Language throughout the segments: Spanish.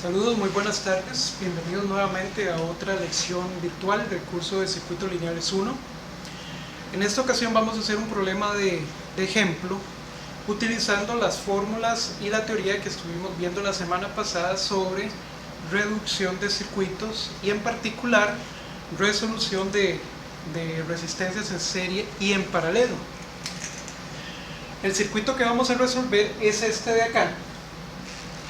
Saludos, muy buenas tardes. Bienvenidos nuevamente a otra lección virtual del curso de Circuitos Lineales 1. En esta ocasión vamos a hacer un problema de ejemplo utilizando las fórmulas y la teoría que estuvimos viendo la semana pasada sobre reducción de circuitos y en particular resolución de resistencias en serie y en paralelo. El circuito que vamos a resolver es este de acá,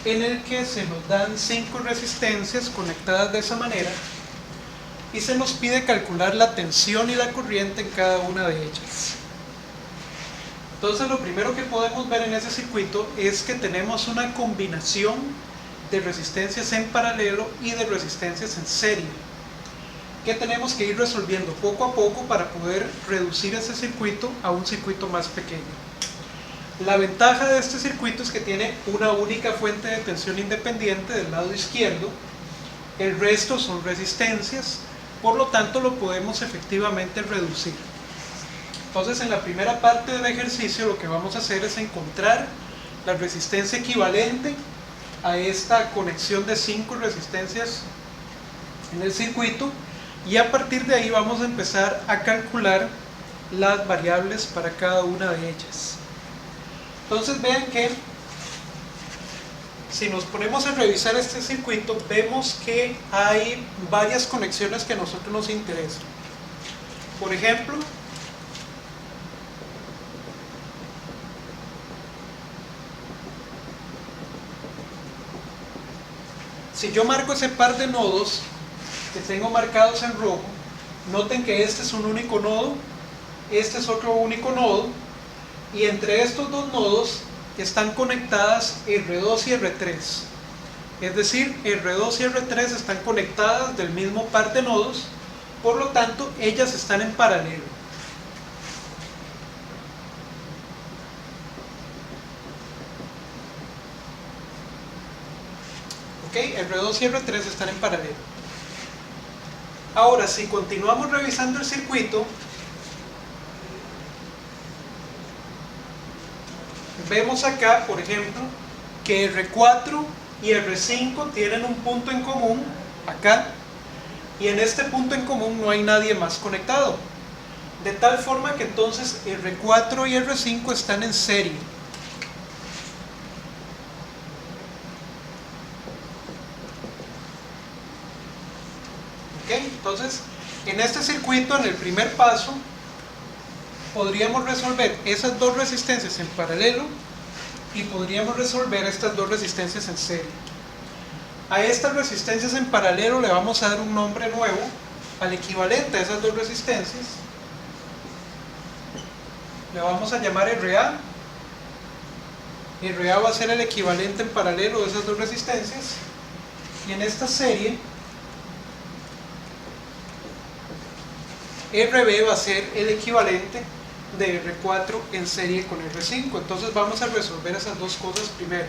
en el que se nos dan 5 resistencias conectadas de esa manera y se nos pide calcular la tensión y la corriente en cada una de ellas. Entonces lo primero que podemos ver en ese circuito es que tenemos una combinación de resistencias en paralelo y de resistencias en serie, que tenemos que ir resolviendo poco a poco para poder reducir ese circuito a un circuito más pequeño. La ventaja de este circuito es que tiene una única fuente de tensión independiente del lado izquierdo, el resto son resistencias, por lo tanto lo podemos efectivamente reducir. Entonces en la primera parte del ejercicio lo que vamos a hacer es encontrar la resistencia equivalente a esta conexión de 5 resistencias en el circuito y a partir de ahí vamos a empezar a calcular las variables para cada una de ellas. Entonces vean que si nos ponemos a revisar este circuito vemos que hay varias conexiones que a nosotros nos interesan. Por ejemplo, si yo marco ese par de nodos que tengo marcados en rojo, noten que este es un único nodo, este es otro único nodo, y entre estos dos nodos están conectadas R2 y R3. Es decir, R2 y R3 están conectadas del mismo par de nodos, por lo tanto, ellas están en paralelo. ¿Ok? R2 y R3 están en paralelo. Ahora, si continuamos revisando el circuito, vemos acá, por ejemplo, que R4 y R5 tienen un punto en común, acá, y en este punto en común no hay nadie más conectado. De tal forma que entonces R4 y R5 están en serie. ¿Ok? Entonces, en este circuito, en el primer paso, podríamos resolver esas dos resistencias en paralelo y podríamos resolver estas dos resistencias en serie. A estas resistencias en paralelo le vamos a dar un nombre nuevo al equivalente a esas dos resistencias. Le vamos a llamar RA. RA va a ser el equivalente en paralelo de esas dos resistencias. Y en esta serie, RB va a ser el equivalente de R4 en serie con R5. Entonces vamos a resolver esas dos cosas primero.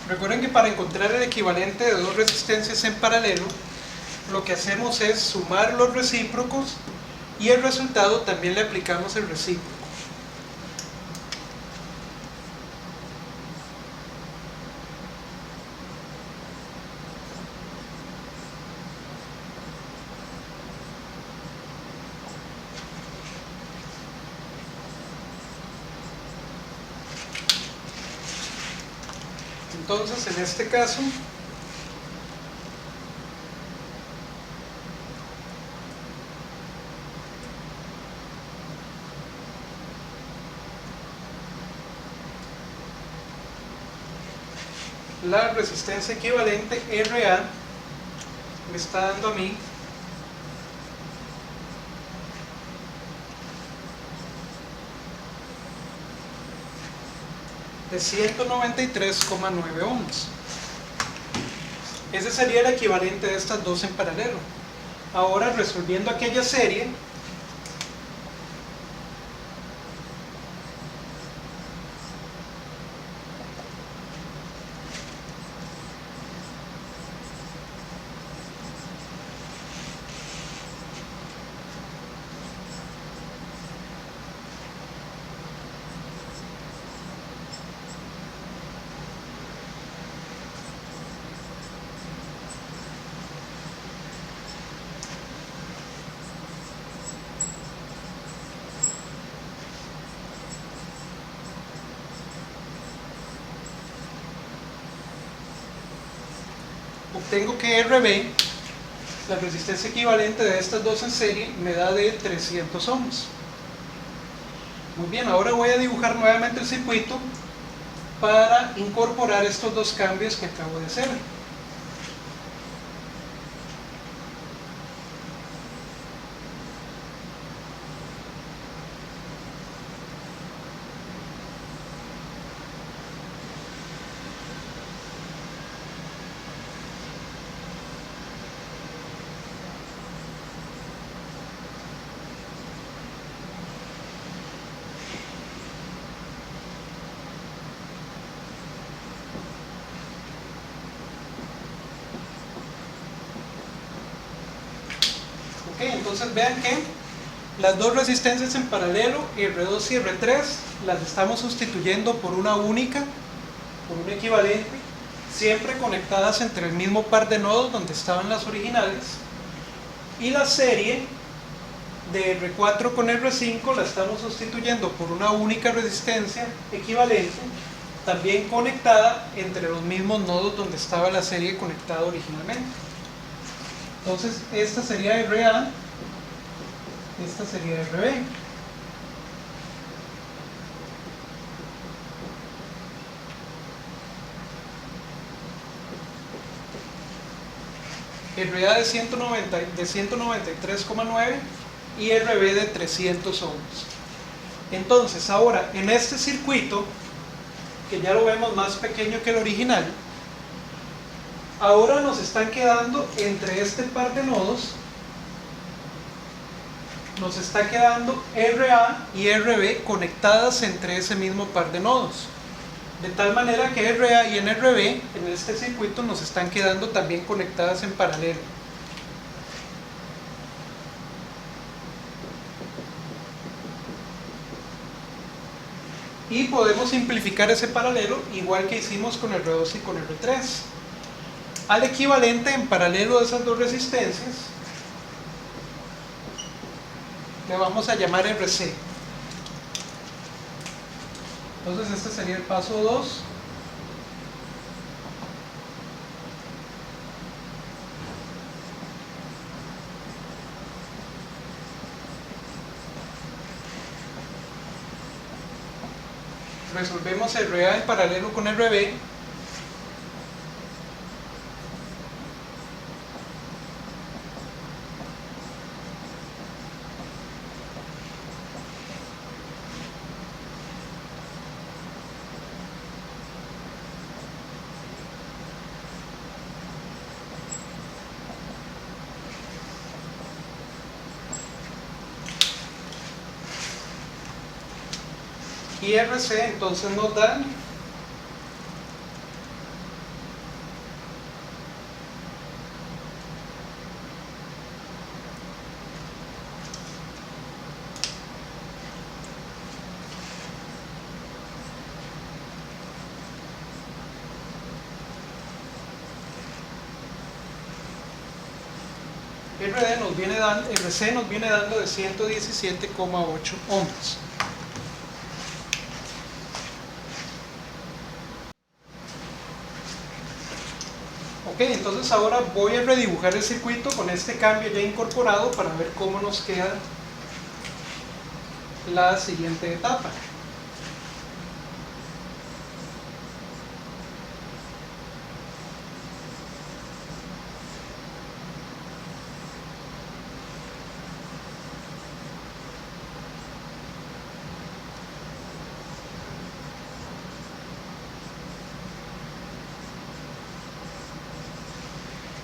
Recuerden que para encontrar el equivalente de dos resistencias en paralelo, lo que hacemos es sumar los recíprocos y el resultado también le aplicamos el recíproco. Entonces, en este caso, la resistencia equivalente RA me está dando a mí de 193,9 ohms. Ese sería el equivalente de estas dos en paralelo. Ahora, resolviendo aquella serie, obtengo que RB, la resistencia equivalente de estas dos en serie, me da de 300 ohms. Muy bien, ahora voy a dibujar nuevamente el circuito para incorporar estos dos cambios que acabo de hacer. Ok, entonces vean que las dos resistencias en paralelo, R2 y R3, las estamos sustituyendo por una única, por un equivalente, siempre conectadas entre el mismo par de nodos donde estaban las originales. Y la serie de R4 con R5 la estamos sustituyendo por una única resistencia equivalente, también conectada entre los mismos nodos donde estaba la serie conectada originalmente. Entonces esta sería RA, esta sería RB. RA de 193,9 y RB de 300 ohms. Entonces ahora en este circuito, que ya lo vemos más pequeño que el original, ahora nos están quedando entre este par de nodos, nos está quedando RA y RB conectadas entre ese mismo par de nodos. De tal manera que RA y RB en este circuito nos están quedando también conectadas en paralelo. Y podemos simplificar ese paralelo igual que hicimos con R2 y con R3. Al equivalente en paralelo de esas dos resistencias le vamos a llamar RC. Entonces este sería el paso 2. Resolvemos RA en paralelo con RB. Y RC entonces nos da RC nos viene dando de 117,8 ohms. Ok, entonces ahora voy a redibujar el circuito con este cambio ya incorporado para ver cómo nos queda la siguiente etapa.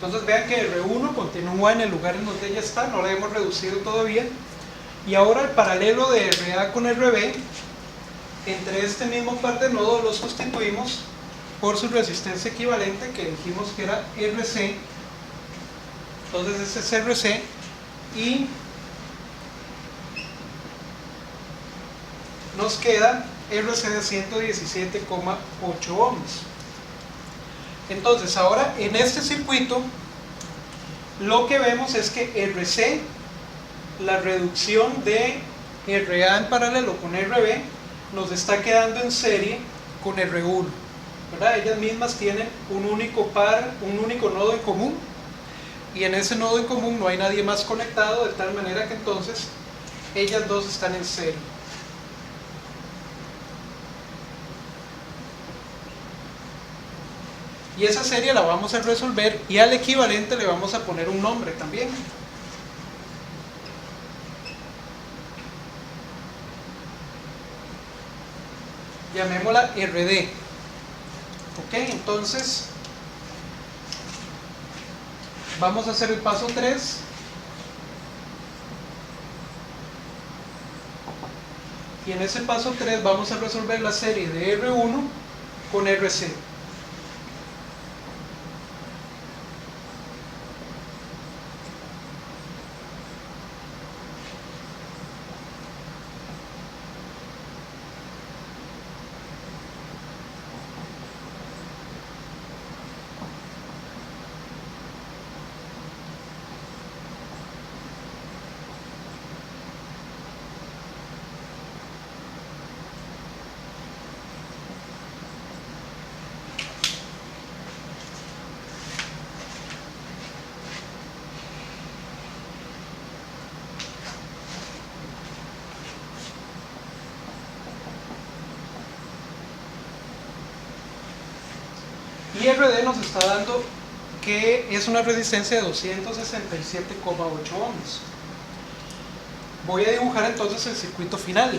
Entonces vean que R1 continúa en el lugar en donde ya está, no la hemos reducido todavía. Y ahora el paralelo de RA con RB, entre este mismo par de nodos los sustituimos por su resistencia equivalente, que dijimos que era RC. Entonces ese es RC y nos queda RC de 117,8 ohms. Entonces ahora en este circuito lo que vemos es que RC, la reducción de RA en paralelo con RB, nos está quedando en serie con R1, ¿verdad? Ellas mismas tienen un único par, un único nodo en común, y en ese nodo en común no hay nadie más conectado, de tal manera que entonces ellas dos están en serie. Y esa serie la vamos a resolver y al equivalente le vamos a poner un nombre también. Llamémosla RD. Ok, entonces vamos a hacer el paso 3. Y en ese paso 3 vamos a resolver la serie de R1 con RC. Y RD nos está dando que es una resistencia de 267,8 ohms. Voy a dibujar entonces el circuito final.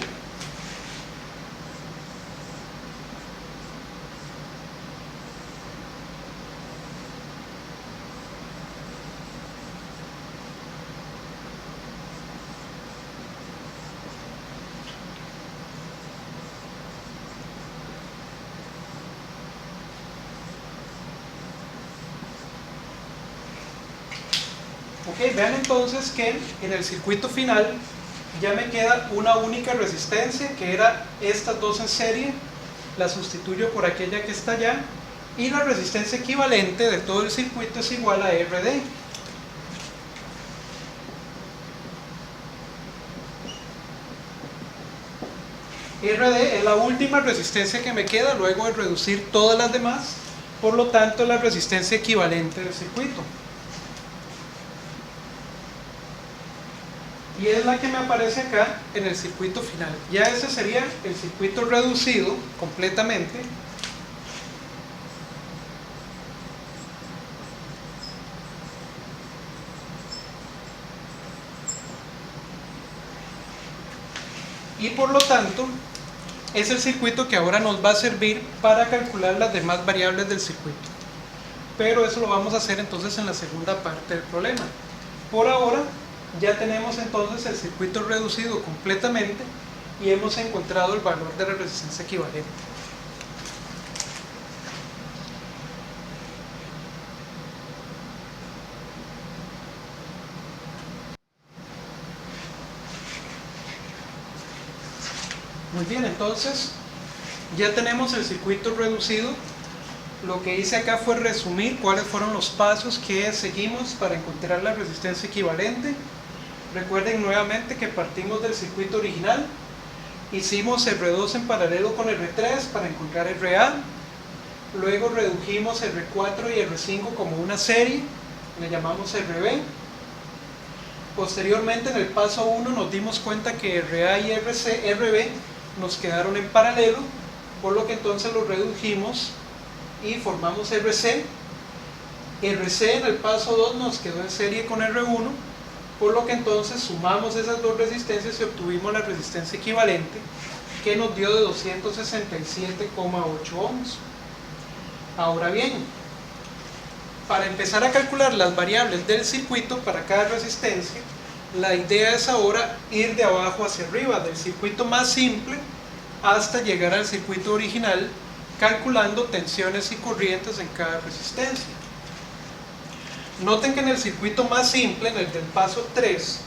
Ok, vean entonces que en el circuito final ya me queda una única resistencia, que era estas dos en serie, la sustituyo por aquella que está allá, y la resistencia equivalente de todo el circuito es igual a RD. RD es la última resistencia que me queda luego de reducir todas las demás, por lo tanto la resistencia equivalente del circuito. Y es la que me aparece acá en el circuito final. Ya ese sería el circuito reducido completamente. Y por lo tanto, es el circuito que ahora nos va a servir para calcular las demás variables del circuito. Pero eso lo vamos a hacer entonces en la segunda parte del problema. Por ahora, ya tenemos entonces el circuito reducido completamente y hemos encontrado el valor de la resistencia equivalente. Muy bien, entonces ya tenemos el circuito reducido. Lo que hice acá fue resumir cuáles fueron los pasos que seguimos para encontrar la resistencia equivalente. Recuerden nuevamente que partimos del circuito original, hicimos R2 en paralelo con R3 para encontrar RA, luego redujimos R4 y R5 como una serie, le llamamos RB. Posteriormente en el paso 1 nos dimos cuenta que RA y RB nos quedaron en paralelo, por lo que entonces los redujimos y formamos RC. RC en el paso 2 nos quedó en serie con R1, por lo que entonces sumamos esas dos resistencias y obtuvimos la resistencia equivalente, que nos dio de 267,8 ohms. Ahora bien, Para empezar a calcular las variables del circuito para cada resistencia, la idea es ahora ir de abajo hacia arriba, del circuito más simple hasta llegar al circuito original, calculando tensiones y corrientes en cada resistencia. Noten que en el circuito más simple, en el del paso 3,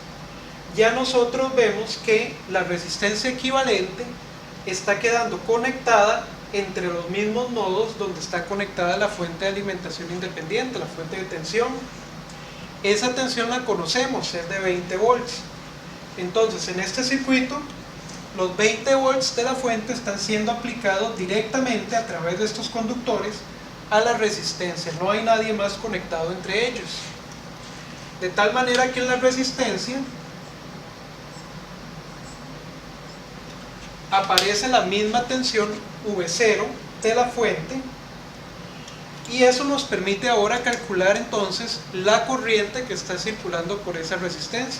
ya nosotros vemos que la resistencia equivalente está quedando conectada entre los mismos nodos donde está conectada la fuente de alimentación independiente, la fuente de tensión. Esa tensión la conocemos, es de 20 volts. Entonces, en este circuito, los 20 volts de la fuente están siendo aplicados directamente a través de estos conductores a la resistencia. No hay nadie más conectado entre ellos. De tal manera que en la resistencia aparece la misma tensión V0 de la fuente, y eso nos permite ahora calcular entonces la corriente que está circulando por esa resistencia.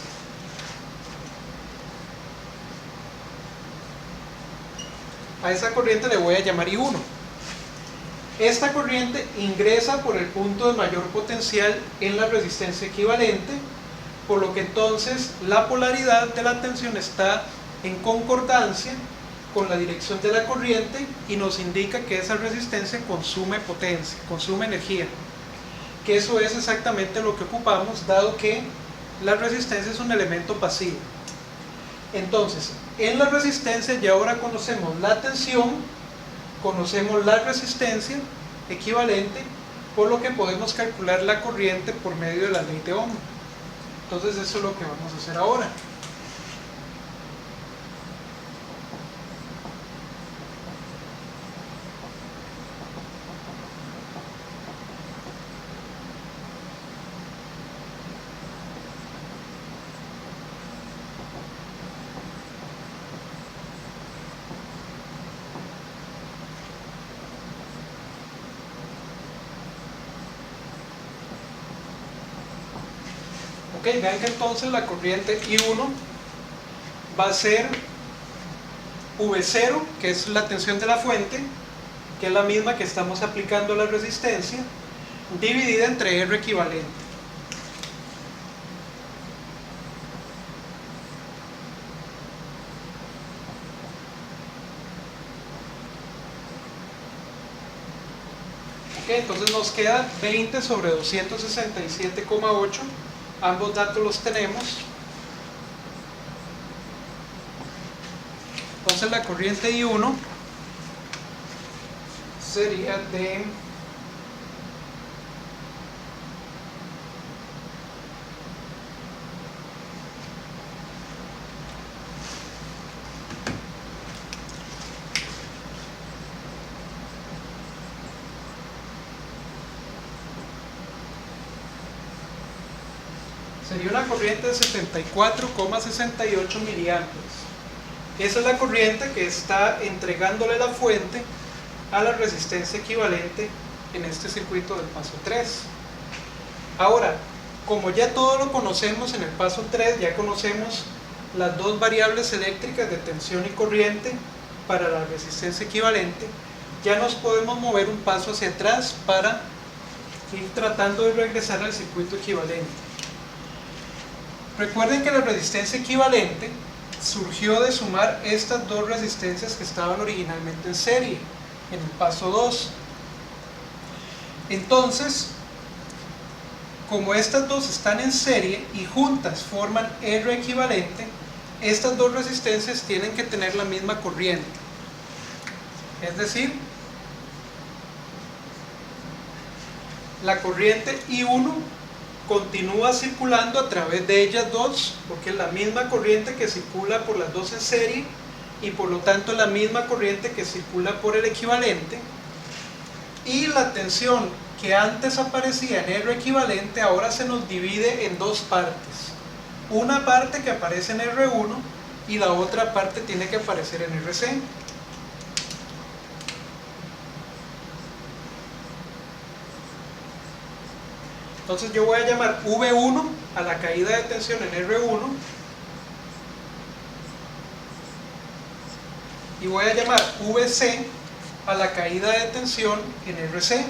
A esa corriente le voy a llamar I1. Esta corriente ingresa por el punto de mayor potencial en la resistencia equivalente, por lo que entonces la polaridad de la tensión está en concordancia con la dirección de la corriente y nos indica que esa resistencia consume potencia, consume energía, que eso es exactamente lo que ocupamos, dado que la resistencia es un elemento pasivo. Entonces, en la resistencia ya ahora conocemos la tensión, conocemos la resistencia equivalente, por lo que podemos calcular la corriente por medio de la ley de Ohm. Entonces eso es lo que vamos a hacer ahora. Ok, vean que entonces la corriente I1 va a ser V0, que es la tensión de la fuente, que es la misma que estamos aplicando a la resistencia, dividida entre R equivalente. Ok, entonces nos queda 20 sobre 267,8. Ambos datos los tenemos. Entonces la corriente I1 sería de sería una corriente de 74,68 miliamperes. Esa es la corriente que está entregándole la fuente a la resistencia equivalente en este circuito del paso 3. Ahora, como ya todo lo conocemos en el paso 3, ya conocemos las dos variables eléctricas de tensión y corriente para la resistencia equivalente, ya nos podemos mover un paso hacia atrás para ir tratando de regresar al circuito equivalente. Recuerden que la resistencia equivalente surgió de sumar estas dos resistencias que estaban originalmente en serie, en el paso 2. Entonces, como estas dos están en serie y juntas forman R equivalente, estas dos resistencias tienen que tener la misma corriente. Es decir, la corriente I1 continúa circulando a través de ellas dos, porque es la misma corriente que circula por las dos en serie y por lo tanto la misma corriente que circula por el equivalente, y la tensión que antes aparecía en R equivalente ahora se nos divide en dos partes, una parte que aparece en R1 y la otra parte tiene que aparecer en RC. Entonces yo voy a llamar V1 a la caída de tensión en R1 y voy a llamar VC a la caída de tensión en RC.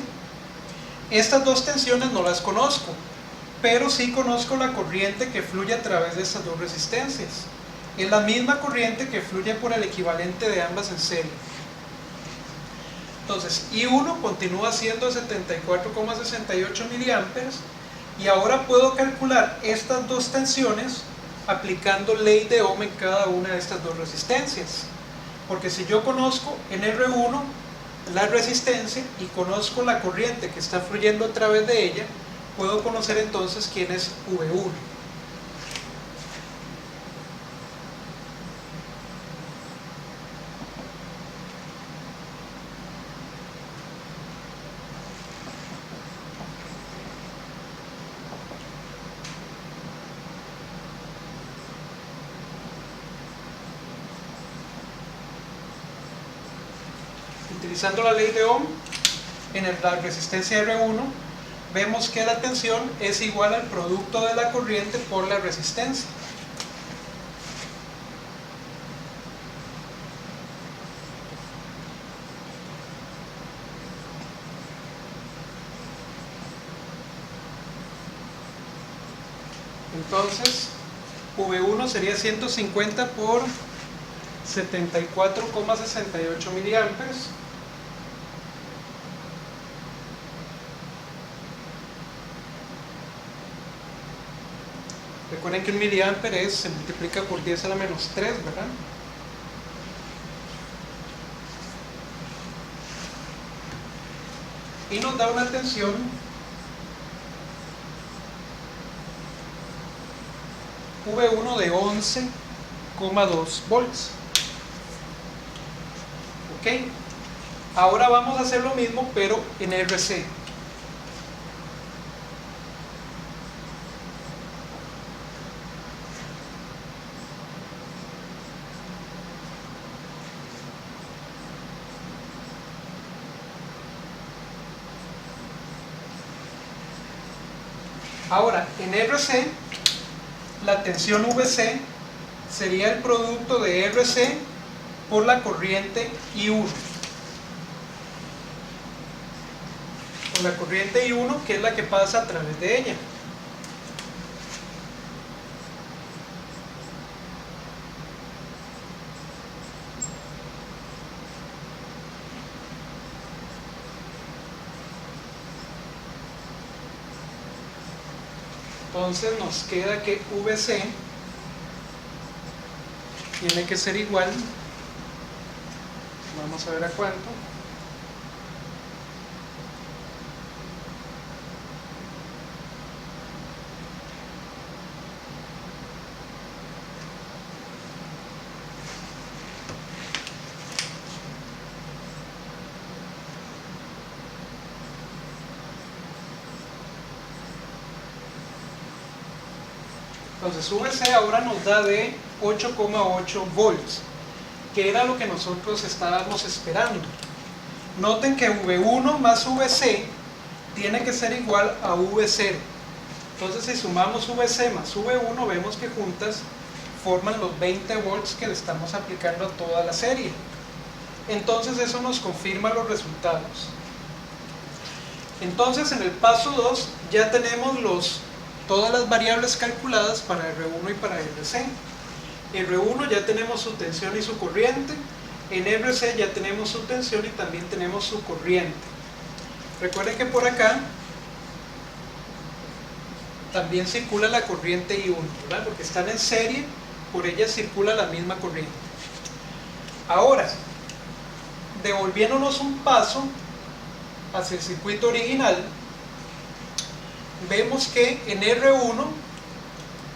Estas dos tensiones no las conozco, pero sí conozco la corriente que fluye a través de estas dos resistencias. Es la misma corriente que fluye por el equivalente de ambas en serie. Entonces, I1 continúa siendo 74,68 miliamperes y ahora puedo calcular estas dos tensiones aplicando ley de Ohm en cada una de estas dos resistencias. Porque si yo conozco en R1 la resistencia y conozco la corriente que está fluyendo a través de ella, puedo conocer entonces quién es V1. Utilizando la ley de Ohm, en la resistencia R1, vemos que la tensión es igual al producto de la corriente por la resistencia. Entonces, V1 sería 150 por 74,68 miliamperes. Recuerden que un miliamper se multiplica por 10 a la menos 3, ¿verdad? Y nos da una tensión V1 de 11,2 volts. Ok, ahora vamos a hacer lo mismo pero en RC. Ahora, en RC, la tensión VC sería el producto de RC por la corriente I1. Por la corriente I1, que es la que pasa a través de ella. Entonces nos queda que VC tiene que ser igual, vamos a ver a cuánto, entonces VC ahora nos da de 8,8 volts, que era lo que nosotros estábamos esperando. Noten que V1 más VC tiene que ser igual a V0. Entonces si sumamos VC más V1, vemos que juntas forman los 20 volts que le estamos aplicando a toda la serie. Entonces eso nos confirma los resultados. Entonces en el paso 2 ya tenemos todas las variables calculadas para R1 y para RC. R1 ya tenemos su tensión y su corriente, en RC ya tenemos su tensión y también tenemos su corriente. Recuerden que por acá también circula la corriente I1, ¿verdad? Porque están en serie, por ella circula la misma corriente. Ahora, devolviéndonos un paso hacia el circuito original, vemos que en R1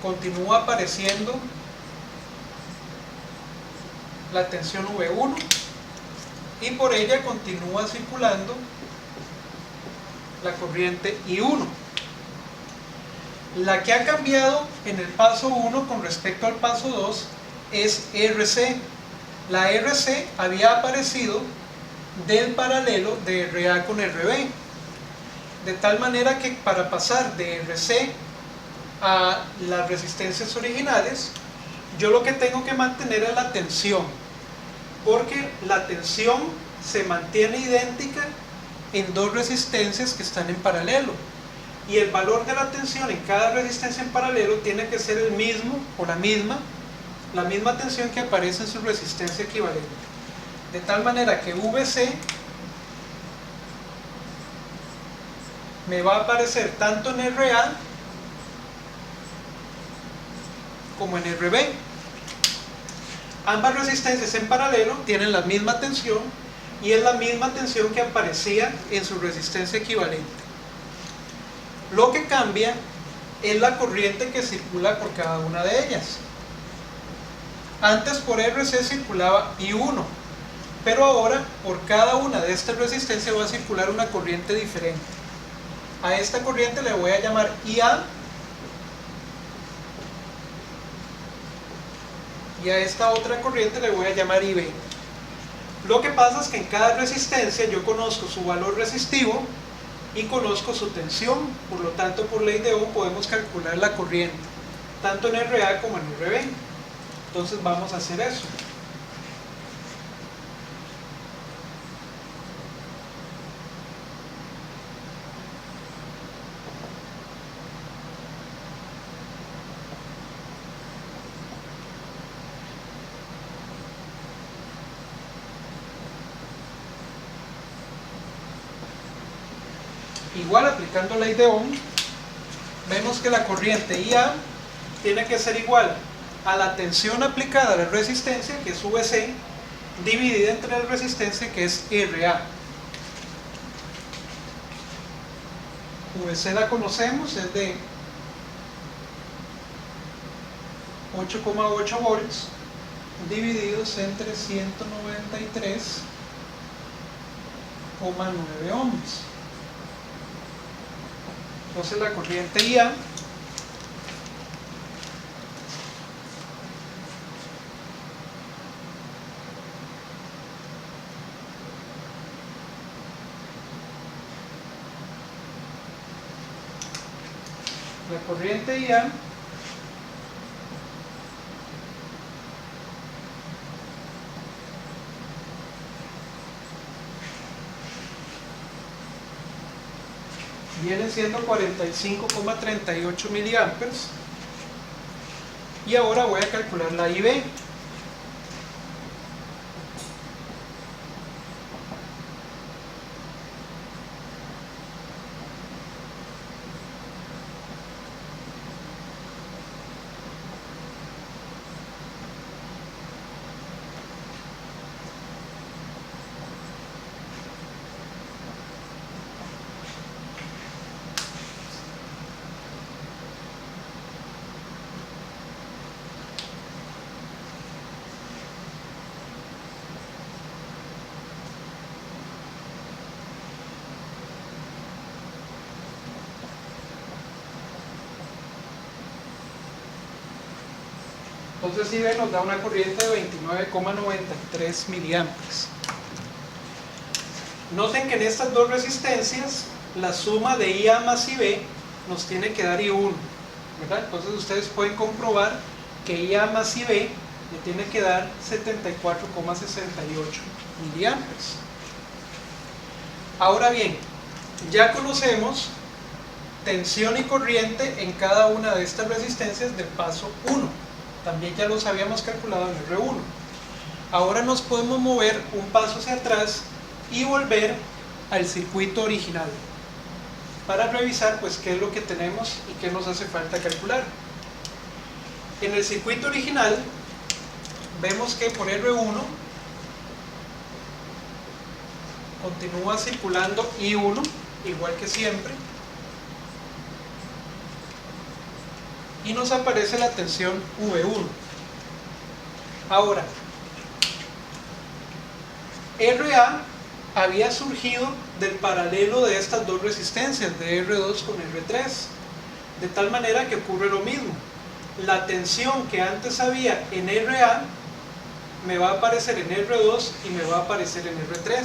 continúa apareciendo la tensión V1 y por ella continúa circulando la corriente I1. La que ha cambiado en el paso 1 con respecto al paso 2 es RC. La RC había aparecido del paralelo de RA con RB, de tal manera que para pasar de RC a las resistencias originales, yo lo que tengo que mantener es la tensión, porque la tensión se mantiene idéntica en dos resistencias que están en paralelo. Y el valor de la tensión en cada resistencia en paralelo tiene que ser el mismo o la misma tensión que aparece en su resistencia equivalente. De tal manera que VC me va a aparecer tanto en RA como en RB. Ambas resistencias en paralelo tienen la misma tensión y es la misma tensión que aparecía en su resistencia equivalente. Lo que cambia es la corriente que circula por cada una de ellas. Antes por RC circulaba I1, pero ahora por cada una de estas resistencias va a circular una corriente diferente. A esta corriente le voy a llamar IA y a esta otra corriente le voy a llamar IB. Lo que pasa es que en cada resistencia yo conozco su valor resistivo y conozco su tensión, por lo tanto por ley de Ohm podemos calcular la corriente, tanto en RA como en RB. Entonces vamos a hacer eso. Igual, aplicando ley de Ohm, vemos que la corriente IA tiene que ser igual a la tensión aplicada a la resistencia, que es VC, dividida entre la resistencia, que es RA. VC la conocemos, es de 8,8 volts divididos entre 193,9 ohms. Entonces la corriente IA viene siendo 45,38 miliamperes. Y ahora voy a calcular la IB. Entonces IB nos da una corriente de 29,93 miliamperes. Noten que en estas dos resistencias la suma de IA más IB nos tiene que dar I1, ¿verdad? Entonces ustedes pueden comprobar que IA más IB le tiene que dar 74,68 miliamperes. Ahora bien, ya conocemos tensión y corriente en cada una de estas resistencias del paso 1. También ya los habíamos calculado en R1. Ahora nos podemos mover un paso hacia atrás y volver al circuito original para revisar pues qué es lo que tenemos y qué nos hace falta calcular. En el circuito original vemos que por R1 continúa circulando I1 igual que siempre y nos aparece la tensión V1. Ahora, RA había surgido del paralelo de estas dos resistencias, de R2 con R3, de tal manera que ocurre lo mismo. La tensión que antes había en RA me va a aparecer en R2 y me va a aparecer en R3.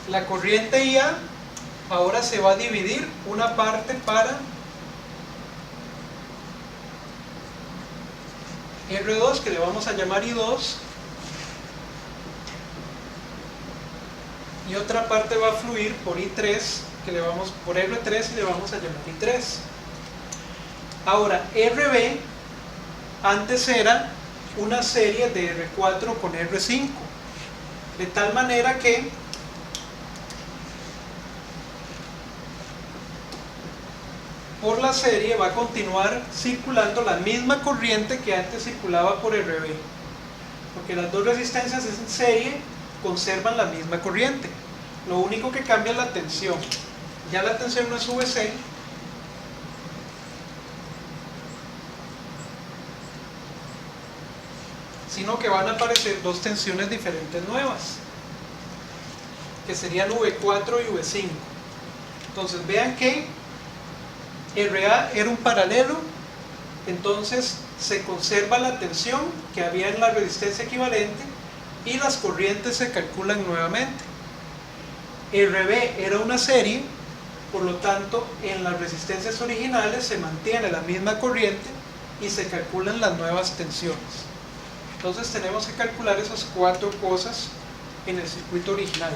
La corriente IA ahora se va a dividir una parte para R2, que le vamos a llamar I2, y otra parte va a fluir por I3, por R3 y le vamos a llamar I3. Ahora, RB antes era una serie de R4 con R5, de tal manera que por la serie va a continuar circulando la misma corriente que antes circulaba por RB, porque las dos resistencias en serie conservan la misma corriente. Lo único que cambia es la tensión. Ya la tensión no es VC, sino que van a aparecer dos tensiones diferentes nuevas, que serían V4 y V5. Entonces vean que RA era un paralelo, entonces se conserva la tensión que había en la resistencia equivalente y las corrientes se calculan nuevamente. RB era una serie, por lo tanto en las resistencias originales se mantiene la misma corriente y se calculan las nuevas tensiones. Entonces tenemos que calcular esas cuatro cosas en el circuito original.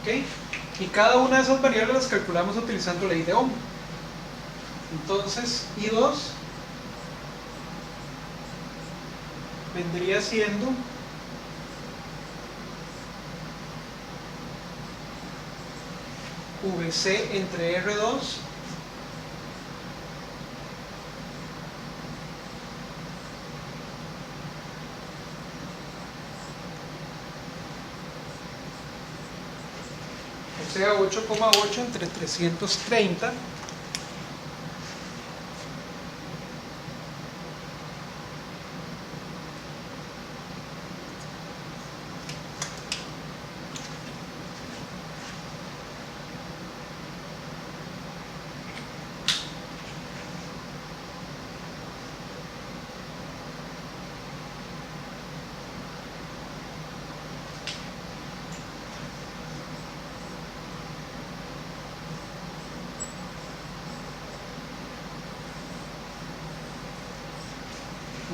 ¿Okay? Y cada una de esas variables las calculamos utilizando ley de Ohm. Entonces I2 vendría siendo VC entre R2 o sea 8,8 entre 330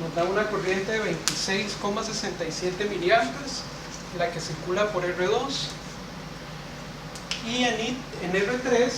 nos da una corriente de 26,67 miliamperes, la que circula por R2, y en R3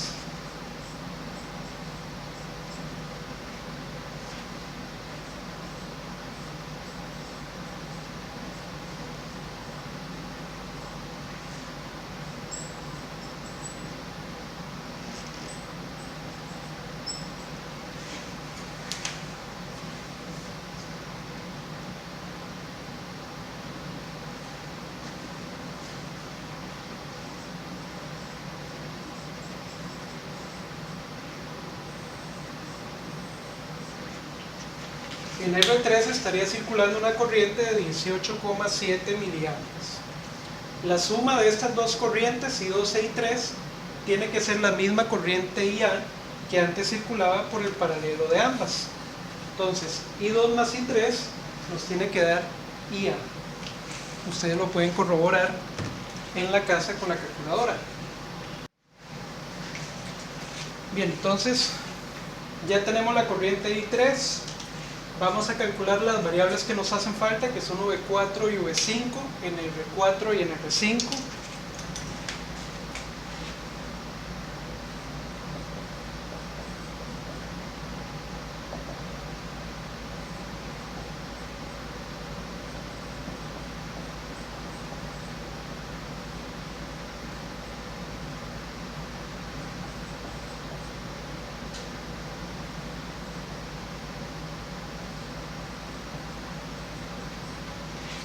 en R3 estaría circulando una corriente de 18,7 miliamperes. La suma de estas dos corrientes, I2 e I3, tiene que ser la misma corriente IA que antes circulaba por el paralelo de ambas. Entonces, I2 más I3 nos tiene que dar IA. Ustedes lo pueden corroborar en la casa con la calculadora. Bien, entonces ya tenemos la corriente I3. Vamos a calcular las variables que nos hacen falta, que son V4 y V5, en R4 y en R5.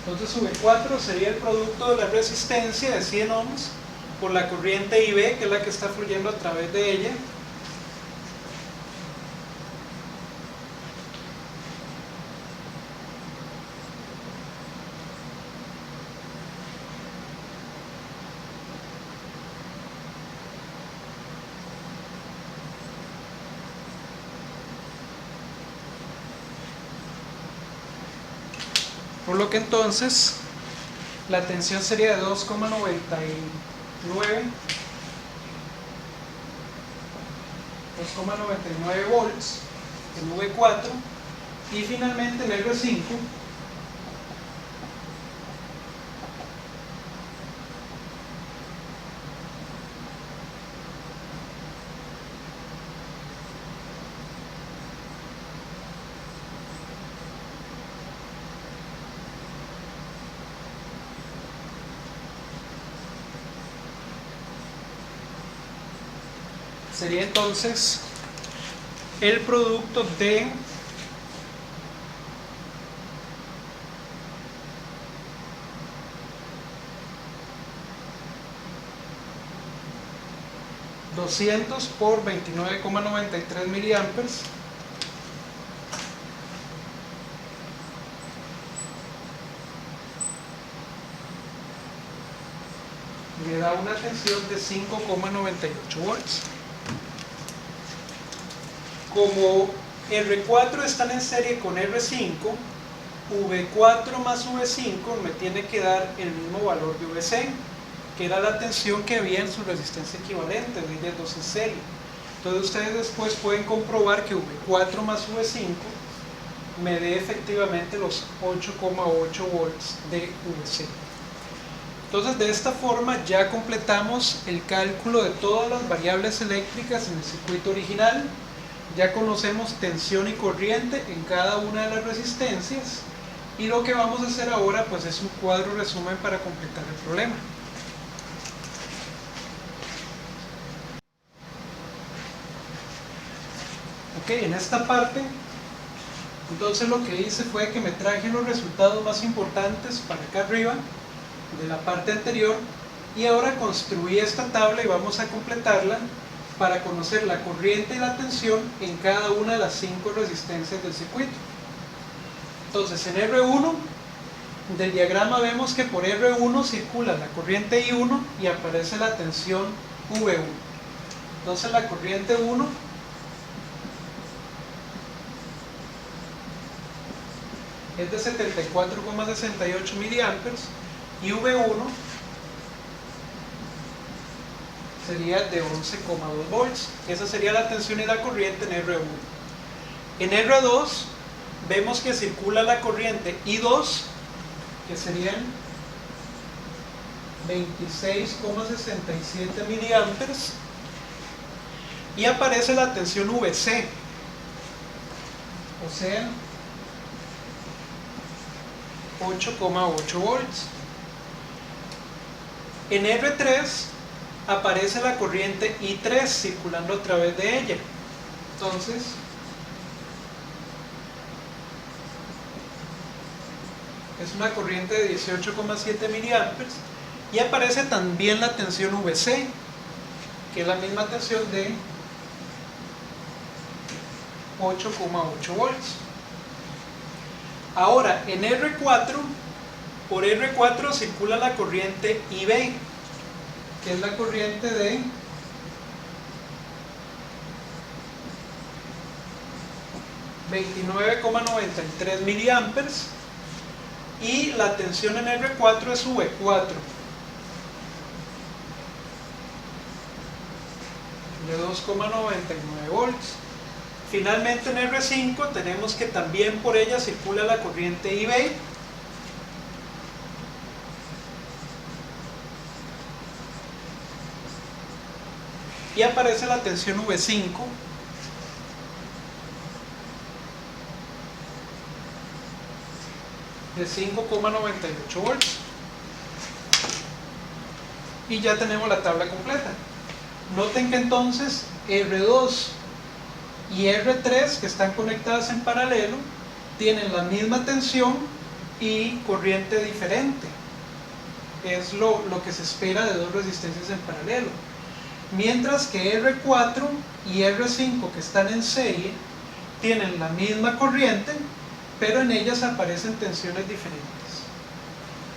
Entonces V4 sería el producto de la resistencia de 100 ohms por la corriente IB, que es la que está fluyendo a través de ella, por lo que entonces la tensión sería de 2,99 volts en V4, y finalmente en R5 sería entonces el producto de $200 por 29,93 miliamperes, me da una tensión de 5,98 volts. Como R4 están en serie con R5, V4 más V5 me tiene que dar el mismo valor de VC, que era la tensión que había en su resistencia equivalente de ellas dos en serie. Entonces ustedes después pueden comprobar que V4 más V5 me dé efectivamente los 8,8 volts de VC. Entonces de esta forma ya completamos el cálculo de todas las variables eléctricas en el circuito original. Ya conocemos tensión y corriente en cada una de las resistencias, y lo que vamos a hacer ahora pues es un cuadro resumen para completar el problema. Ok, en esta parte entonces lo que hice fue que me traje los resultados más importantes para acá arriba de la parte anterior, y ahora construí esta tabla y vamos a completarla para conocer la corriente y la tensión en cada una de las 5 resistencias del circuito. Entonces en R1 del diagrama vemos que por R1 circula la corriente I1 y aparece la tensión V1. Entonces la corriente 1 es de 74,68 miliamperes y V1 sería de 11,2 volts. Esa sería la tensión y la corriente en R1. En R2 vemos que circula la corriente I2, que serían 26,67 miliamperes, y aparece la tensión VC, o sea 8,8 volts. En R3 aparece la corriente I3 circulando a través de ella. Entonces es una corriente de 18,7 miliamperes, y aparece también la tensión VC, que es la misma tensión de 8,8 volts. Ahora en R4, por R4 circula la corriente IB, que es la corriente de 29,93 miliamperes, y la tensión en R4 es V4 de 2,99 volts. Finalmente en R5 tenemos que también por ella circula la corriente IB, y aparece la tensión V5 de 5,98 volts. Y ya tenemos la tabla completa. Noten que entonces R2 y R3, que están conectadas en paralelo, tienen la misma tensión y corriente diferente. Es lo que se espera de dos resistencias en paralelo. Mientras que R4 y R5, que están en serie, tienen la misma corriente, pero en ellas aparecen tensiones diferentes.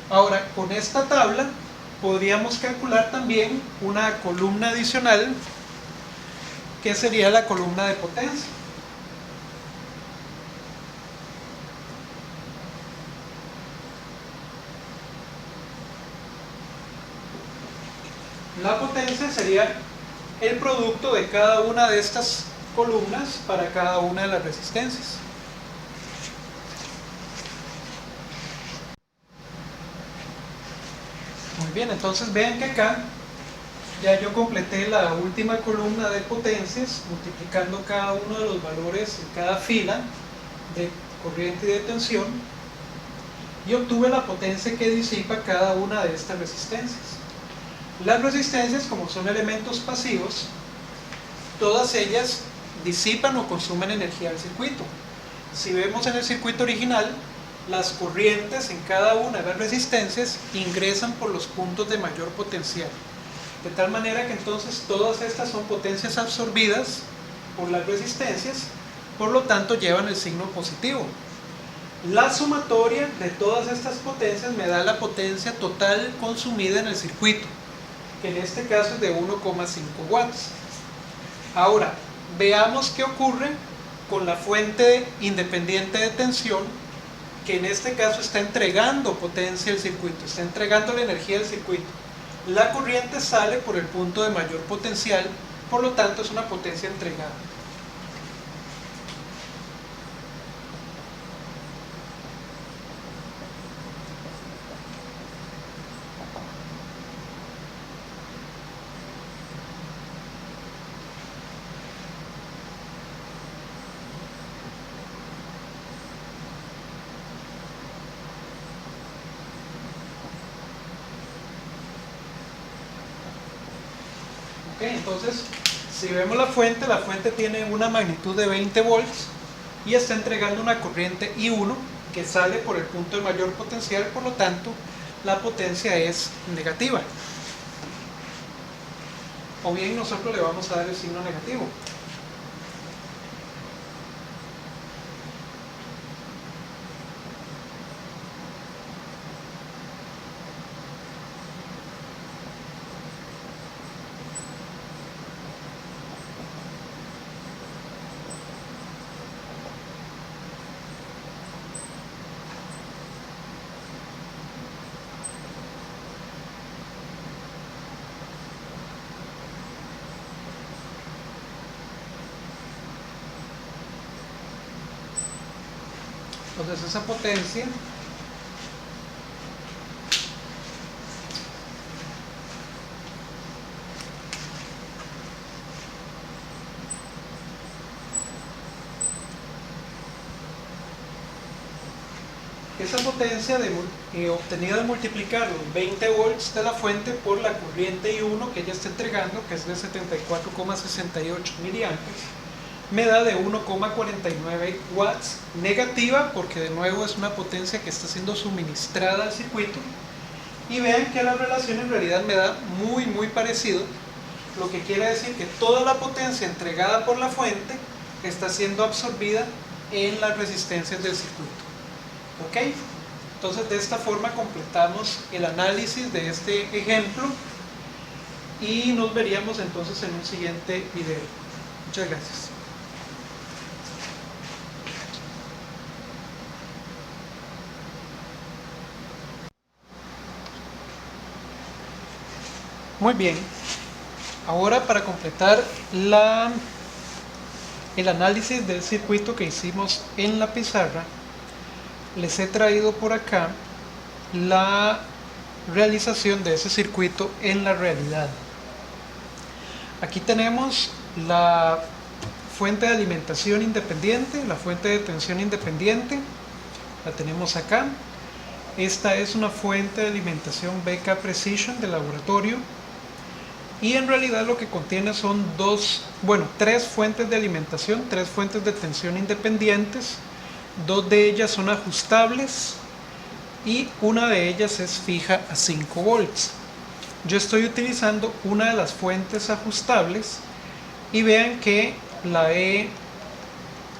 Ahora, con esta tabla podríamos calcular también una columna adicional, que sería la columna de potencia. La potencia sería el producto de cada una de estas columnas para cada una de las resistencias. Muy bien, entonces vean que acá ya yo completé la última columna de potencias multiplicando cada uno de los valores en cada fila de corriente y de tensión y obtuve la potencia que disipa cada una de estas resistencias. Las resistencias, como son elementos pasivos, todas ellas disipan o consumen energía del circuito. Si vemos en el circuito original, las corrientes en cada una de las resistencias ingresan por los puntos de mayor potencial, de tal manera que entonces todas estas son potencias absorbidas por las resistencias, por lo tanto llevan el signo positivo. La sumatoria de todas estas potencias me da la potencia total consumida en el circuito, que en este caso es de 1,5 watts. Ahora, veamos qué ocurre con la fuente independiente de tensión, que en este caso está entregando potencia al circuito, está entregando la energía al circuito. La corriente sale por el punto de mayor potencial, por lo tanto es una potencia entregada. Entonces, si vemos la fuente tiene una magnitud de 20 volts y está entregando una corriente I1 que sale por el punto de mayor potencial, por lo tanto, la potencia es negativa. O bien nosotros le vamos a dar el signo negativo. Entonces esa potencia obtenida de multiplicar los 20 volts de la fuente por la corriente I1 que ella está entregando, que es de 74,68 miliamperes, me da de 1,49 watts, negativa porque de nuevo es una potencia que está siendo suministrada al circuito. Y vean que la relación en realidad me da muy parecido, lo que quiere decir que toda la potencia entregada por la fuente está siendo absorbida en las resistencias del circuito. ¿Ok? Entonces de esta forma completamos el análisis de este ejemplo y nos veríamos entonces en un siguiente video. Muchas gracias. Muy bien, ahora para completar el análisis del circuito que hicimos en la pizarra, les he traído por acá la realización de ese circuito en la realidad. Aquí tenemos la fuente de alimentación independiente, la fuente de tensión independiente, la tenemos acá. Esta es una fuente de alimentación BK Precision de laboratorio. Y en realidad lo que contiene son tres fuentes de alimentación, tres fuentes de tensión independientes. Dos de ellas son ajustables y una de ellas es fija a 5 volts. Yo estoy utilizando una de las fuentes ajustables y vean que la he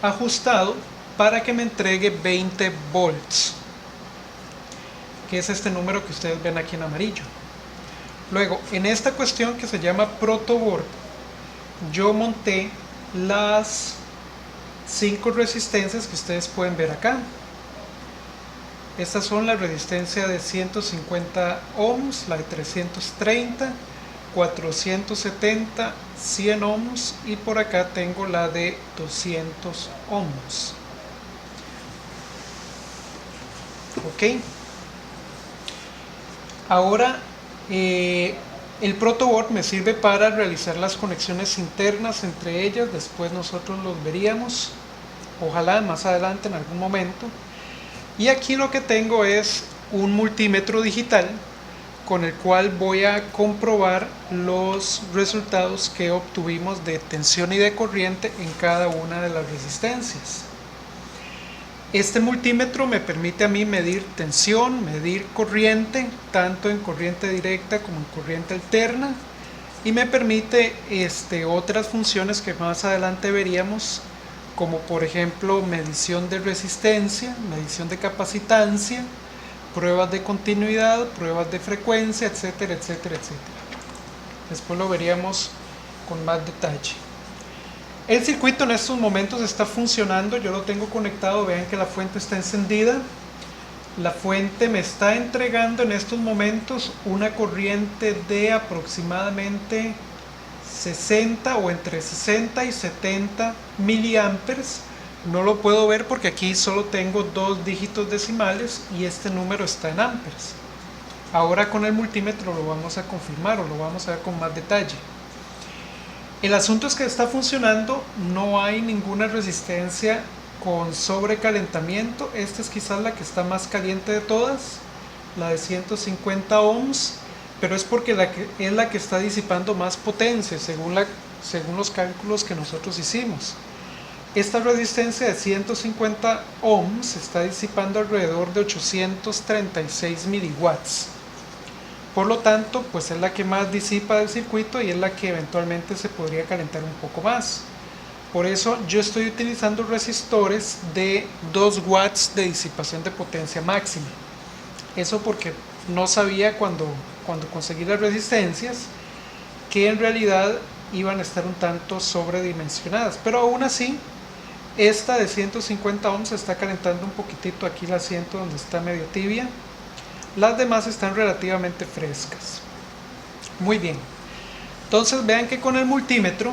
ajustado para que me entregue 20 volts, que es este número que ustedes ven aquí en amarillo. Luego, en esta cuestión que se llama protoboard, yo monté las 5 resistencias que ustedes pueden ver acá. Estas son la resistencia de 150 ohms, la de 330, 470, 100 ohms, y por acá tengo la de 200 ohms. Ok, ahora el protoboard me sirve para realizar las conexiones internas entre ellas. Después nosotros los veríamos, ojalá más adelante en algún momento. Y aquí lo que tengo es un multímetro digital con el cual voy a comprobar los resultados que obtuvimos de tensión y de corriente en cada una de las resistencias. Este multímetro me permite a mí medir tensión, medir corriente, tanto en corriente directa como en corriente alterna, y me permite otras funciones que más adelante veríamos, como por ejemplo medición de resistencia, medición de capacitancia, pruebas de continuidad, pruebas de frecuencia, etcétera, etcétera, etcétera. Después lo veríamos con más detalle. El circuito en estos momentos está funcionando, yo lo tengo conectado, vean que la fuente está encendida. La fuente me está entregando en estos momentos una corriente de aproximadamente 60 o entre 60 y 70 miliamperes. No lo puedo ver porque aquí solo tengo 2 dígitos decimales y este número está en amperes. Ahora con el multímetro lo vamos a confirmar o lo vamos a ver con más detalle. El asunto es que está funcionando, no hay ninguna resistencia con sobrecalentamiento. Esta es quizás la que está más caliente de todas, la de 150 ohms, pero es porque es la que está disipando más potencia según los cálculos que nosotros hicimos. Esta resistencia de 150 ohms está disipando alrededor de 836 miliwatts. Por lo tanto, pues es la que más disipa del circuito y es la que eventualmente se podría calentar un poco más. Por eso yo estoy utilizando resistores de 2 watts de disipación de potencia máxima. Eso porque no sabía cuando conseguí las resistencias que en realidad iban a estar un tanto sobredimensionadas. Pero aún así, esta de 150 ohms se está calentando un poquitito. Aquí la siento donde está medio tibia. Las demás están relativamente frescas. Muy bien. Entonces vean que con el multímetro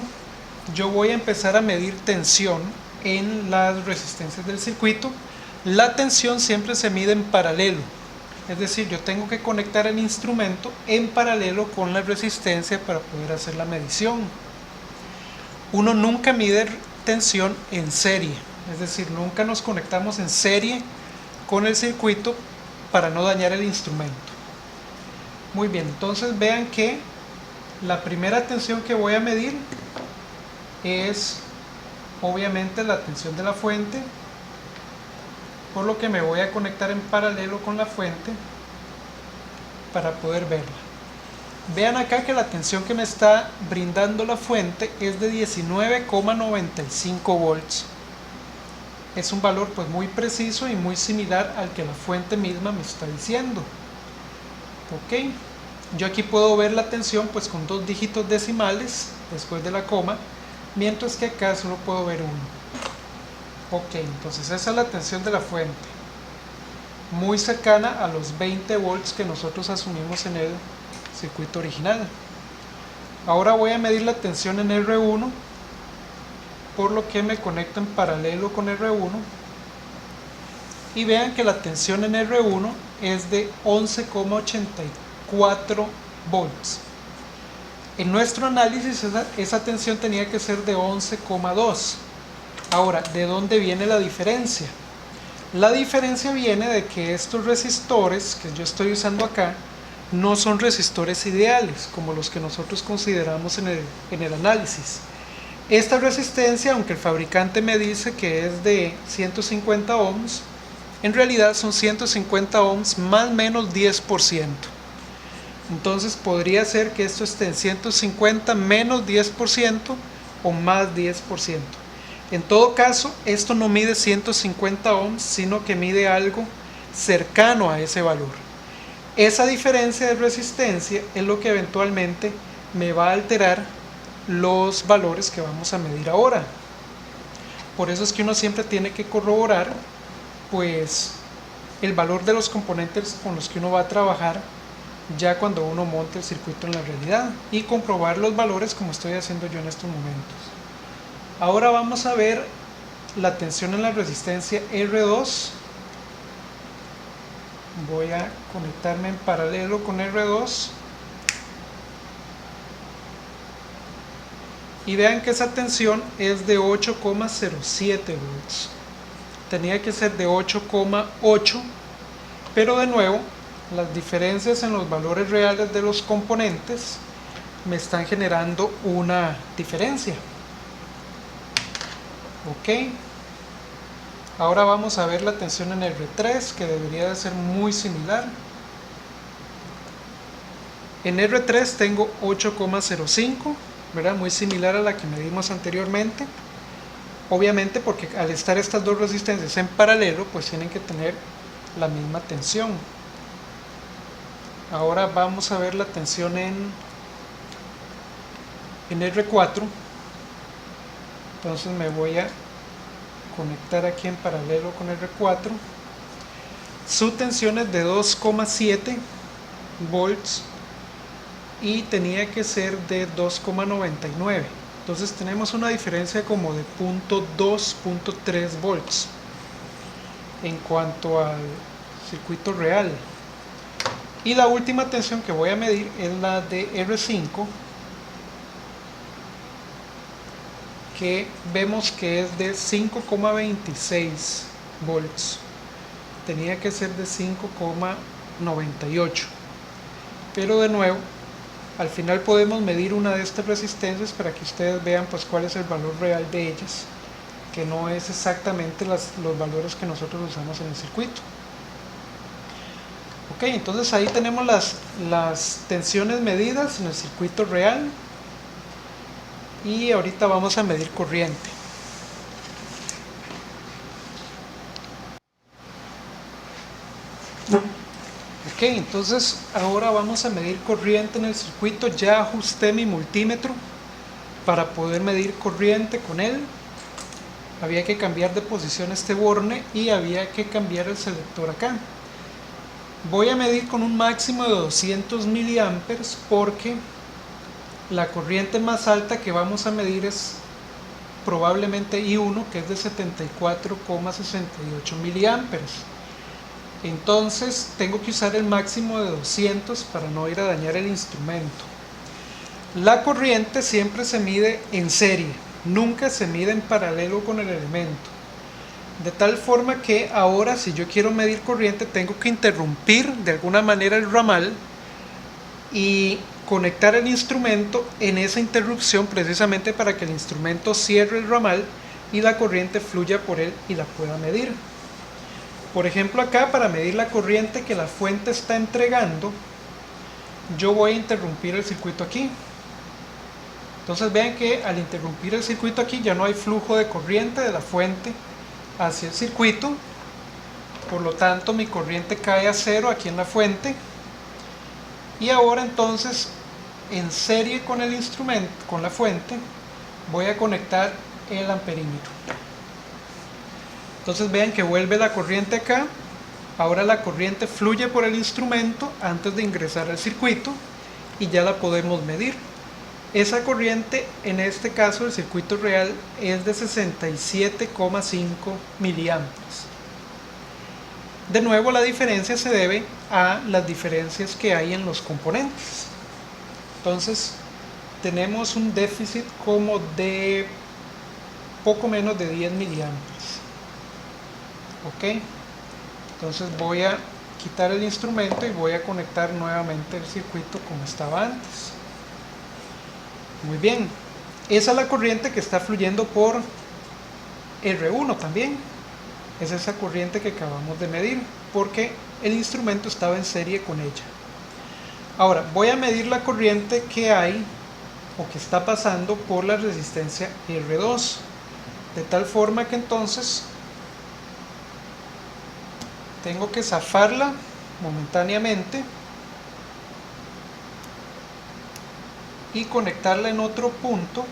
yo voy a empezar a medir tensión en las resistencias del circuito. La tensión siempre se mide en paralelo. Es decir, yo tengo que conectar el instrumento en paralelo con la resistencia para poder hacer la medición. Uno nunca mide tensión en serie. Es decir, nunca nos conectamos en serie con el circuito para no dañar el instrumento. Muy bien, entonces vean que la primera tensión que voy a medir es obviamente la tensión de la fuente, por lo que me voy a conectar en paralelo con la fuente para poder verla. Vean acá que la tensión que me está brindando la fuente es de 19,95 volts. Es un valor pues muy preciso y muy similar al que la fuente misma me está diciendo. Ok, yo aquí puedo ver la tensión pues con 2 dígitos decimales después de la coma, mientras que acá solo puedo ver uno. Ok, entonces esa es la tensión de la fuente, muy cercana a los 20 volts que nosotros asumimos en el circuito original. Ahora voy a medir la tensión en R1, por lo que me conecto en paralelo con R1 y vean que la tensión en R1 es de 11,84 volts. En nuestro análisis esa tensión tenía que ser de 11,2. Ahora, ¿de dónde viene la diferencia? La diferencia viene de que estos resistores que yo estoy usando acá no son resistores ideales como los que nosotros consideramos en el análisis. Esta resistencia, aunque el fabricante me dice que es de 150 ohms, en realidad son 150 ohms más menos 10%. Entonces podría ser que esto esté en 150 menos 10% o más 10%. En todo caso, esto no mide 150 ohms, sino que mide algo cercano a ese valor. Esa diferencia de resistencia es lo que eventualmente me va a alterar los valores que vamos a medir ahora. Por eso es que uno siempre tiene que corroborar pues el valor de los componentes con los que uno va a trabajar ya cuando uno monte el circuito en la realidad y comprobar los valores como estoy haciendo yo en estos momentos. Ahora vamos a ver la tensión en la resistencia R2. Voy a conectarme en paralelo con R2 y vean que esa tensión es de 8,07 volts. Tenía que ser de 8,8, pero de nuevo las diferencias en los valores reales de los componentes me están generando una diferencia. Ok, ahora vamos a ver la tensión en R3, que debería de ser muy similar. En R3 tengo 8,05, ¿verdad? Muy similar a la que medimos anteriormente. Obviamente porque al estar estas dos resistencias en paralelo, pues tienen que tener la misma tensión. Ahora vamos a ver la tensión en R4. Entonces me voy a conectar aquí en paralelo con R4. Su tensión es de 2,7 volts y tenía que ser de 2,99. Entonces tenemos una diferencia como de 0.2, 0.3 volts en cuanto al circuito real. Y la última tensión que voy a medir es la de R5, que vemos que es de 5,26 volts. Tenía que ser de 5,98. Pero de nuevo, al final podemos medir una de estas resistencias para que ustedes vean pues cuál es el valor real de ellas, que no es exactamente los valores que nosotros usamos en el circuito. Ok, entonces ahí tenemos las tensiones medidas en el circuito real. Y ahorita vamos a medir corriente. Ok, entonces ahora vamos a medir corriente en el circuito. Ya ajusté mi multímetro para poder medir corriente con él. Había que cambiar de posición este borne y había que cambiar el selector acá. Voy a medir con un máximo de 200 miliamperes porque la corriente más alta que vamos a medir es probablemente I1, que es de 74,68 miliamperes. Entonces tengo que usar el máximo de 200 para no ir a dañar el instrumento. La corriente siempre se mide en serie, nunca se mide en paralelo con el elemento. De tal forma que ahora, si yo quiero medir corriente, tengo que interrumpir de alguna manera el ramal y conectar el instrumento en esa interrupción precisamente para que el instrumento cierre el ramal y la corriente fluya por él y la pueda medir. Por ejemplo, acá para medir la corriente que la fuente está entregando, yo voy a interrumpir el circuito aquí. Entonces vean que al interrumpir el circuito aquí ya no hay flujo de corriente de la fuente hacia el circuito, por lo tanto mi corriente cae a cero aquí en la fuente. Y ahora entonces en serie con el instrumento, con la fuente, voy a conectar el amperímetro. Entonces vean que vuelve la corriente acá. Ahora la corriente fluye por el instrumento antes de ingresar al circuito y ya la podemos medir. Esa corriente, en este caso el circuito real, es de 67,5 miliamperes. De nuevo, la diferencia se debe a las diferencias que hay en los componentes. Entonces tenemos un déficit como de poco menos de 10 miliamperes. Ok, entonces voy a quitar el instrumento y voy a conectar nuevamente el circuito como estaba antes. Muy bien, esa es la corriente que está fluyendo por R1 también. Es esa corriente que acabamos de medir porque el instrumento estaba en serie con ella. Ahora voy a medir la corriente que hay o que está pasando por la resistencia R2, de tal forma que entonces tengo que zafarla momentáneamente y conectarla en otro punto,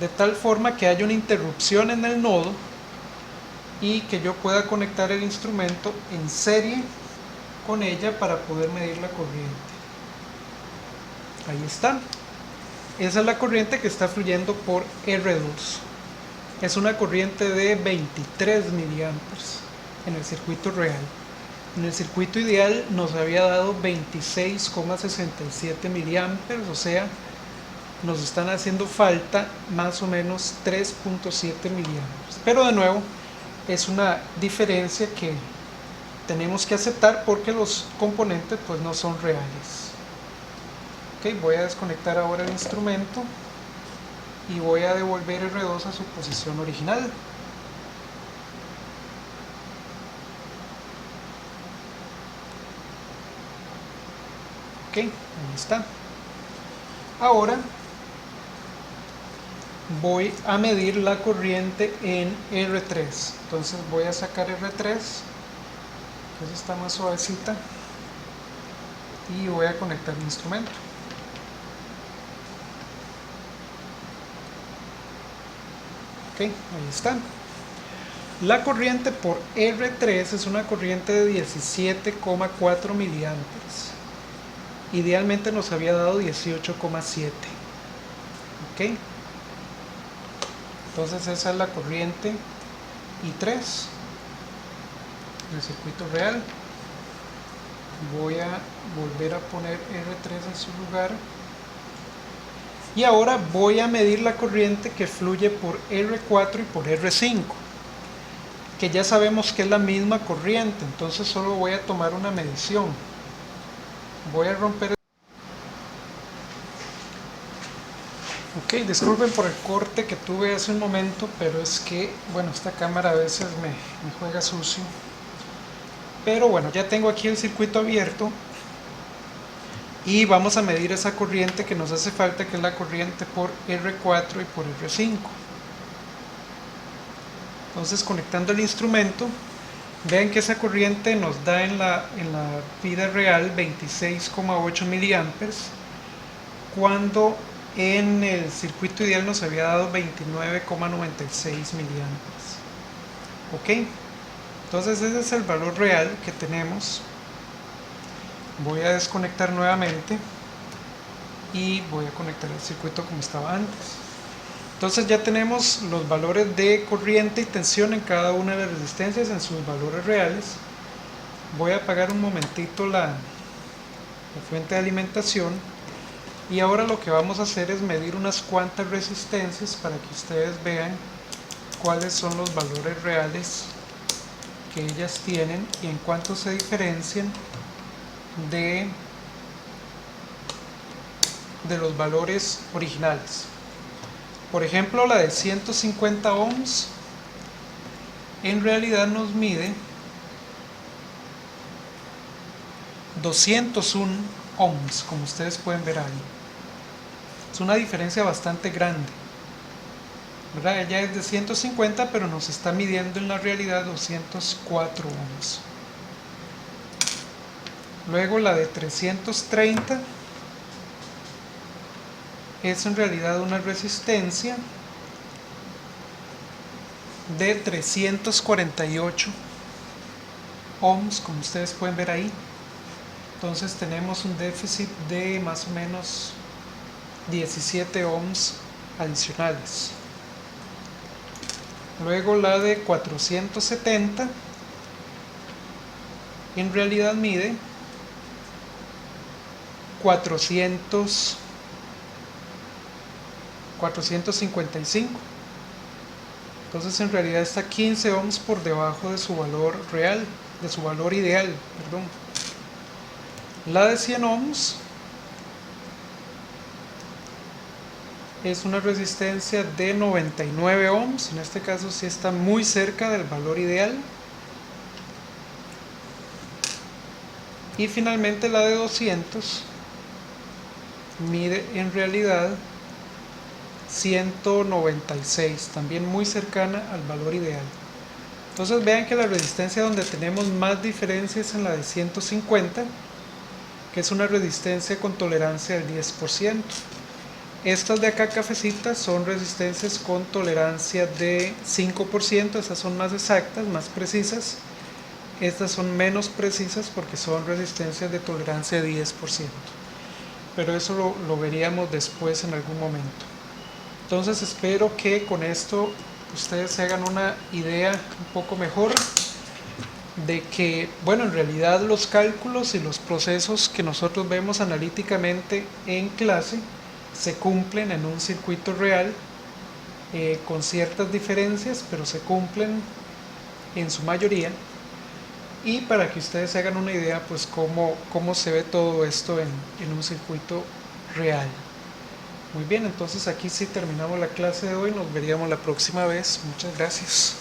de tal forma que haya una interrupción en el nodo y que yo pueda conectar el instrumento en serie con ella para poder medir la corriente. Ahí está. Esa es la corriente que está fluyendo por R2. Es una corriente de 23 miliamperes en el circuito real. En el circuito ideal nos había dado 26,67 miliamperes, o sea, nos están haciendo falta más o menos 3,7 miliamperes. Pero de nuevo, es una diferencia que tenemos que aceptar porque los componentes pues no son reales. Ok, voy a desconectar ahora el instrumento y voy a devolver R2 a su posición original. Ok, ahí está. Ahora voy a medir la corriente en R3. Entonces voy a sacar R3, que está más suavecita, y voy a conectar el instrumento. Ok, ahí está. La corriente por R3 es una corriente de 17,4 miliamperes. Idealmente nos había dado 18,7. Ok. Entonces esa es la corriente I3 del circuito real. Voy a volver a poner R3 en su lugar. Y ahora voy a medir la corriente que fluye por R4 y por R5, que ya sabemos que es la misma corriente, entonces solo voy a tomar una medición. Voy a romper. Ok, disculpen por el corte que tuve hace un momento, pero es que, bueno, esta cámara a veces me juega sucio. Pero bueno, ya tengo aquí el circuito abierto y vamos a medir esa corriente que nos hace falta, que es la corriente por R4 y por R5. Entonces, conectando el instrumento, vean que esa corriente nos da en la vida real 26,8 miliamperes, cuando en el circuito ideal nos había dado 29,96 miliamperes. Ok, entonces ese es el valor real que tenemos. Voy a desconectar nuevamente y voy a conectar el circuito como estaba antes. Entonces ya tenemos los valores de corriente y tensión en cada una de las resistencias en sus valores reales. Voy a apagar un momentito la fuente de alimentación y ahora lo que vamos a hacer es medir unas cuantas resistencias para que ustedes vean cuáles son los valores reales que ellas tienen y en cuánto se diferencian de los valores originales. Por ejemplo, la de 150 ohms en realidad nos mide 201 ohms, como ustedes pueden ver ahí. Es una diferencia bastante grande, ¿verdad? Ella es de 150, pero nos está midiendo en la realidad 204 ohms. Luego la de 330 es en realidad una resistencia de 348 ohms, como ustedes pueden ver ahí. Entonces tenemos un déficit de más o menos 17 ohms adicionales. Luego la de 470 en realidad mide 455. Entonces en realidad está 15 ohms por debajo de su valor real, de su valor ideal, perdón. La de 100 ohms es una resistencia de 99 ohms, en este caso sí está muy cerca del valor ideal. Y finalmente la de 200 mide en realidad 196, también muy cercana al valor ideal. Entonces vean que la resistencia donde tenemos más diferencias en la de 150, que es una resistencia con tolerancia del 10%. Estas de acá cafecitas son resistencias con tolerancia de 5%, esas son más exactas, más precisas. Estas son menos precisas porque son resistencias de tolerancia de 10%. Pero eso lo veríamos después en algún momento. Entonces espero que con esto ustedes se hagan una idea un poco mejor de que, bueno, en realidad los cálculos y los procesos que nosotros vemos analíticamente en clase se cumplen en un circuito real, con ciertas diferencias, pero se cumplen en su mayoría. Y para que ustedes se hagan una idea, pues cómo se ve todo esto en un circuito real. Muy bien, entonces aquí sí terminamos la clase de hoy, nos veríamos la próxima vez. Muchas gracias.